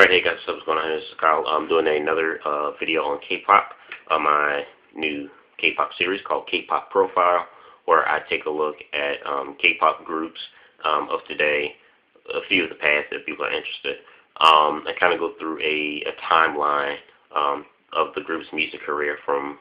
Alright, hey guys, what's going on? This is Kyle. I'm doing another video on K-pop, my new K-pop series called KpopProfile, where I take a look at K-pop groups of today, a few of the past if people are interested. I kind of go through a timeline of the group's music career from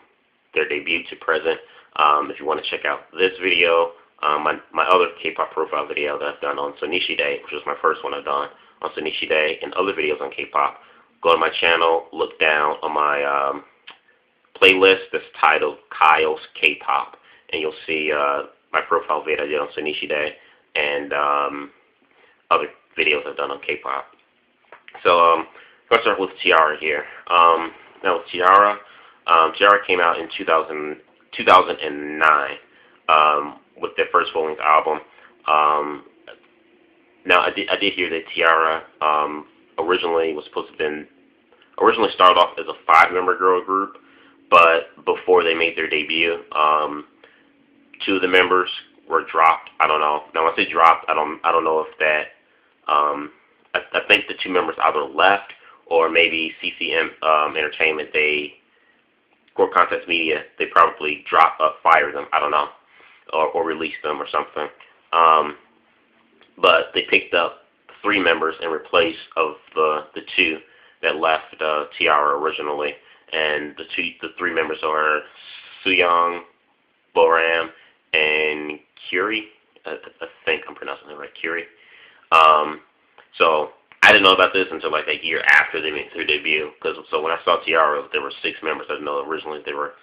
their debut to present. If you want to check out this video, my other K-pop profile video that I've done on Sonichi Day, which was my first one I've done on Sonichi Day, and other videos on K-pop, go to my channel, look down on my playlist that's titled Kyle's K-pop, and you'll see my profile video I did on Sonichi Day and other videos I've done on K-pop. So let's start with T-ARA here. Now with T-ARA, T-ARA came out in 2009 with their first full-length album. Now I did hear that T-ARA originally started off as a 5-member girl group, but before they made their debut, 2 of the members were dropped. I don't know. Now when I say dropped, I don't know if that I think the 2 members either left or maybe CCM Entertainment, Core Contest Media, they probably fired them. I don't know, or released them or something. But they picked up 3 members in replace of the 2 that left T-ARA originally, and the 3 members are Sooyoung, Boram, and Curie. I think I'm pronouncing it right, Curie. So I didn't know about this until like a year after they made their debut. So when I saw T-ARA, there were 6 members. I didn't know originally they were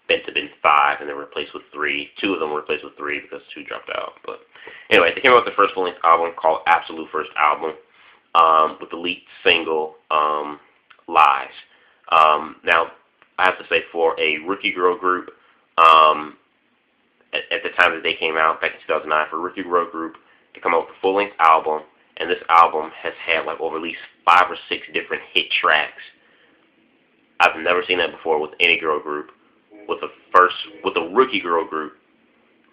meant to have been 5, and they were replaced with 3. 2 of them were replaced with 3 because 2 dropped out. But anyway, they came out with their first full-length album called Absolute First Album, with the lead single Lies. Now I have to say, for a rookie girl group, at the time that they came out back in 2009, for a rookie girl group to come out with a full-length album, and this album has had like over at least 5 or 6 different hit tracks. I've never seen that before with any girl group. With a rookie girl group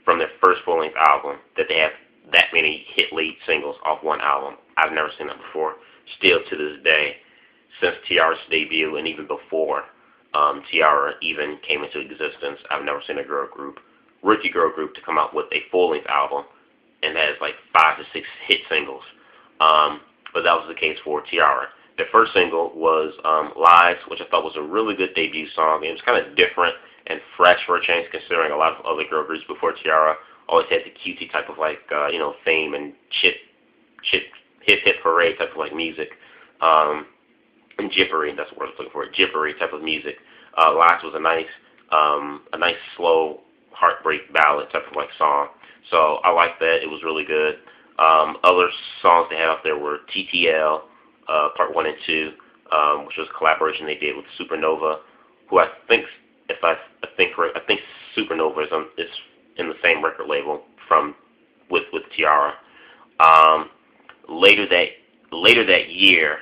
from their first full-length album, that they have that many hit lead singles off one album. I've never seen that before. Still to this day, since T-ARA's debut and even before T-ARA even came into existence, I've never seen a rookie girl group to come out with a full-length album and has like 5 to 6 hit singles. But that was the case for T-ARA. Their first single was Lies, which I thought was a really good debut song. It was kind of different and fresh for a change, considering a lot of other girl groups before T-ARA always had the cutesy type of like fame and hip parade type of like music, and jippery. That's the word I was looking for. Jippery type of music. Lies was a nice slow heartbreak ballad type of like song. So I liked that. It was really good. Other songs they had out there were TTL. Part 1 and 2, which was a collaboration they did with Supernova, who I think Supernova is in the same record label with T-ARA. Later that year,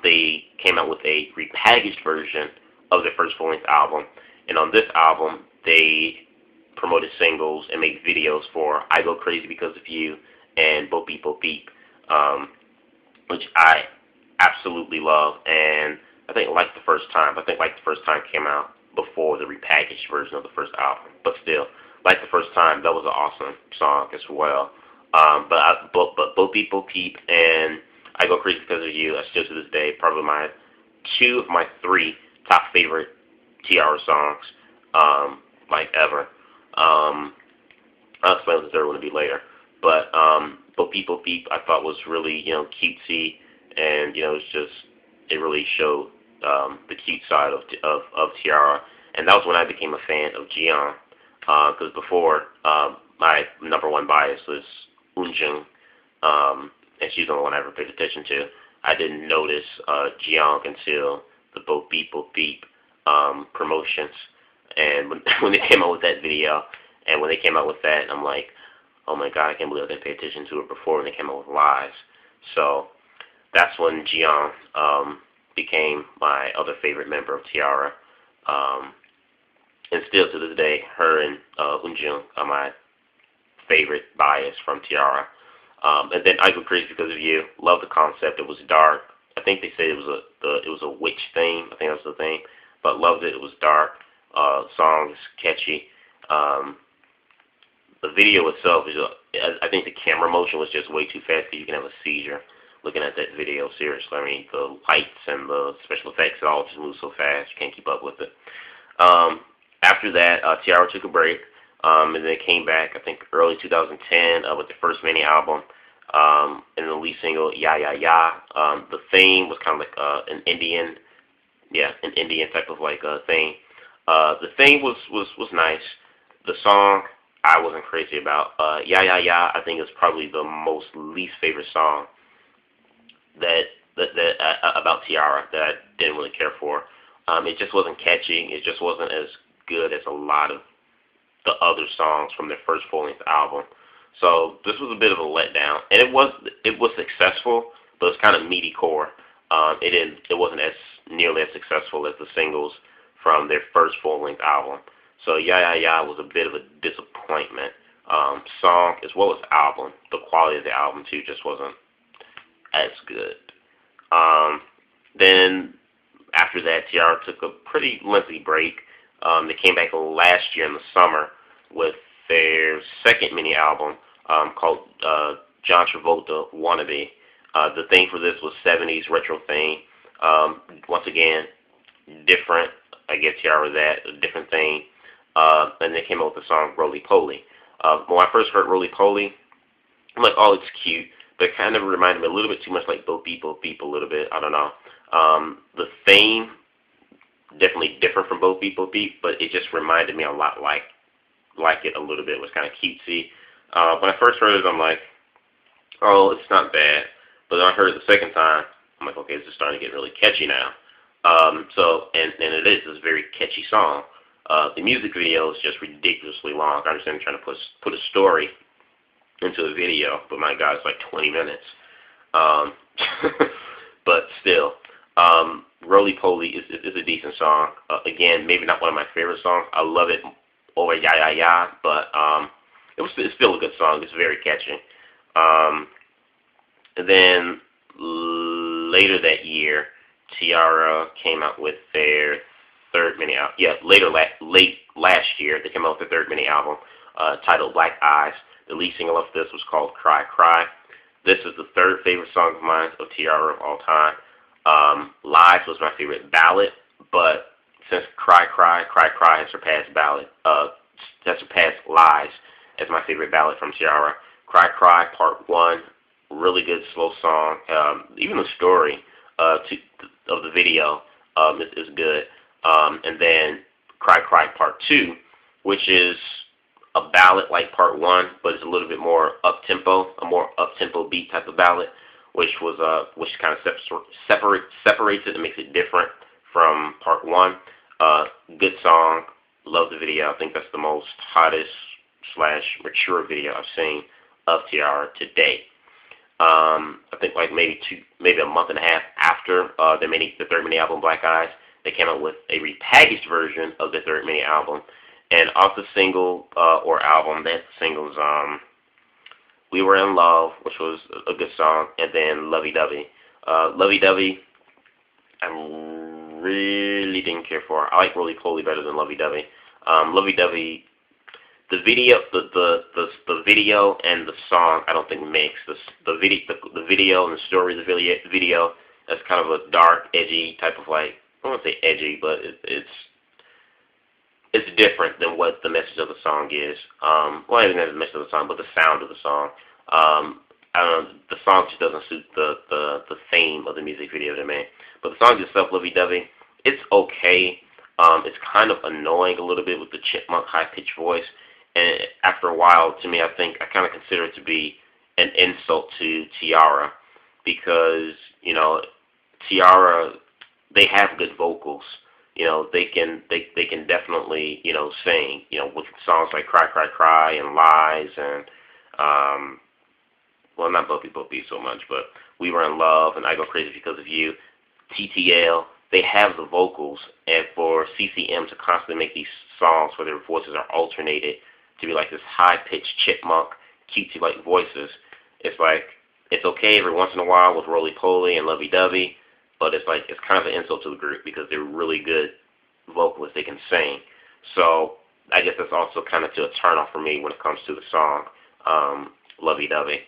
they came out with a repackaged version of their first full-length album, and on this album they promoted singles and made videos for I Go Crazy Because of You and Bo Peep Bo Peep, which I absolutely love, and I think like the first time came out before the repackaged version of the first album, but still, like the first time, that was an awesome song as well. But Bo Peep Bo Peep and I Go Crazy Because of You are still to this day probably 2 of my 3 top favorite T-ARA songs, like ever. I'll explain what the third one will be later. But Bo Peep Bo Peep I thought was really cutesy. And it really showed the cute side of T-ARA, and that was when I became a fan of Jiyoung. Because before, my number 1 bias was Eunjung, and she's the only one I ever paid attention to. I didn't notice Jiyoung until the Bo Peep Bo Peep promotions, and when they came out with that video, and when they came out with that, I'm like, oh my god, I can't believe I didn't pay attention to it before when they came out with Lies. So that's when Jiyoung became my other favorite member of T-ARA, and still to this day, her and Eunjung are my favorite bias from T-ARA. And then I Go Crazy Because of You. Love the concept. It was dark. I think they said it was a witch theme. I think that's the thing. But loved it. It was dark. Song is catchy. The video itself is, I think the camera motion was just way too fast because you can have a seizure looking at that video. Seriously, I mean, the lights and the special effects, it all just moves so fast, you can't keep up with it. After that, T-ARA took a break, and then they came back, I think, early 2010 with the first mini album, and the lead single, Ya Ya Ya. The theme was kind of like an Indian type of like thing. The theme was nice. The song I wasn't crazy about. Ya Ya Ya, I think is probably the most least favorite song about T-ARA that I didn't really care for. It just wasn't catchy. It just wasn't as good as a lot of the other songs from their first full-length album. So this was a bit of a letdown, and it was successful, but it's kind of meaty core. It wasn't as nearly as successful as the singles from their first full-length album. So Ya Ya Ya was a bit of a disappointment. Song as well as album. The quality of the album too just wasn't as good. Then after that, T-ARA took a pretty lengthy break. They came back last year in the summer with their second mini album called John Travolta Wannabe. The theme for this was 70s retro theme. Once again, different. I give T-ARA that, a different theme. And they came up with the song Roly Poly. When I first heard Roly Poly, I'm like, oh, it's cute. But it kind of reminded me a little bit too much like Bo Peep a little bit. I don't know. The theme, definitely different from Bo Peep, but it just reminded me a lot like it a little bit. It was kind of cutesy. When I first heard it, I'm like, oh, it's not bad. But then I heard it the second time, I'm like, okay, this is starting to get really catchy now. And it is. It's a very catchy song. The music video is just ridiculously long. I understand trying to put a story into a video, but my God, it's like 20 minutes. But still, Roly Poly is a decent song. Again, maybe not one of my favorite songs. I love it over Ya Ya Ya, but it's still a good song. It's very catchy. And then later that year, T-ARA came out with their third mini album. Yeah, late last year, they came out with their third mini album titled Black Eyes. The lead single of this was called Cry Cry. This is the third favorite song of mine of T-ARA of all time. Lies was my favorite ballad, but since Cry Cry has surpassed Lies as my favorite ballad from T-ARA. Cry Cry Part 1, really good slow song. Even the story of the video is good. And then Cry Cry Part 2, which is a ballad like Part 1, but it's a little bit more up-tempo, a more up-tempo beat type of ballad, which kind of separates it and makes it different from Part 1. Good song. Love the video. I think that's the most hottest / mature video I've seen of T-ARA to date. I think like maybe a month and a half after the third mini album Black Eyes, they came out with a repackaged version of the third mini album. And off the single or album, that singles We Were in Love, which was a good song, and then Lovey-Dovey. Lovey-Dovey, I really didn't care for. I like Roly Poly better than Lovey-Dovey. Lovey-Dovey, the video and the song, I don't think mix. The video and the story of the video, that's kind of a dark, edgy type of like, I don't want to say edgy, but it's different than what the message of the song is. Well, not even the message of the song, but the sound of the song. I don't know, the song just doesn't suit the theme of the music video to me. But the song itself, Lovey-Dovey, it's okay. It's kind of annoying a little bit with the chipmunk high-pitched voice. And after a while, to me, I kind of consider it to be an insult to T-ARA because, you know, T-ARA, they have good vocals. You know, they can definitely, you know, sing, you know, with songs like Cry Cry Cry and Lies and well, not Bo Peep so much, but We Were in Love and I Go Crazy Because of You. TTL, they have the vocals, and for CCM to constantly make these songs where their voices are alternated to be like this high-pitched chipmunk, cutesy-like voices, it's like, it's okay every once in a while with Roly Poly and Lovey-Dovey, but it's kind of an insult to the group because they're really good vocalists. They can sing. So I guess that's also kind of a turn off for me when it comes to the song Lovey-Dovey.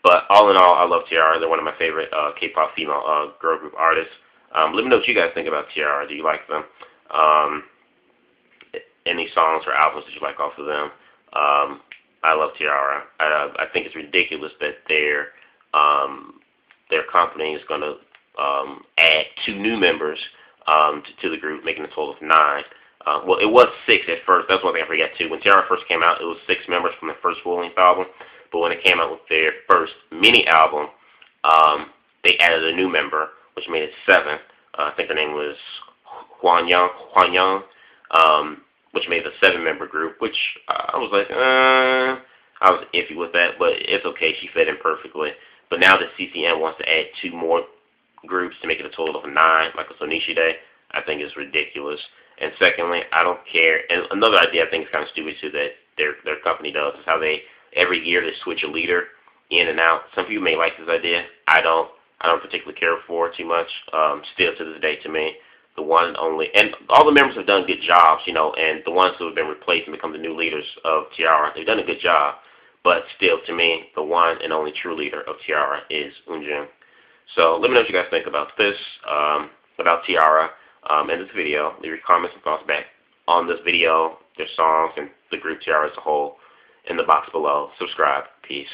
But all in all, I love T-ARA. They're one of my favorite K-pop female girl group artists. Let me know what you guys think about T-ARA. Do you like them? Any songs or albums that you like off of them? I love T-ARA. I think it's ridiculous that their company is going to add 2 new members to the group, making a total of 9. Well, it was 6 at first. That's one thing I forgot too. When T-ARA first came out, it was 6 members from the first full-length album. But when it came out with their first mini album, they added a new member, which made it 7. I think the name was Hwan Young, which made the 7-member group, which I was like, I was iffy with that, but it's okay. She fit in perfectly. But now that CCM wants to add 2 more groups to make it a total of 9, like a Sonishide, I think is ridiculous. And secondly, I don't care. And another idea I think is kind of stupid too that their company does is how they every year they switch a leader in and out. Some people may like this idea. I don't particularly care for it too much. Still to this day, to me, the one and only, and all the members have done good jobs, you know, and the ones who have been replaced and become the new leaders of T-ARA, they've done a good job. But still, to me, the one and only true leader of T-ARA is Eunjung. So let me know what you guys think about this, about T-ARA, and this video. Leave your comments and thoughts back on this video, their songs, and the group T-ARA as a whole in the box below. Subscribe. Peace.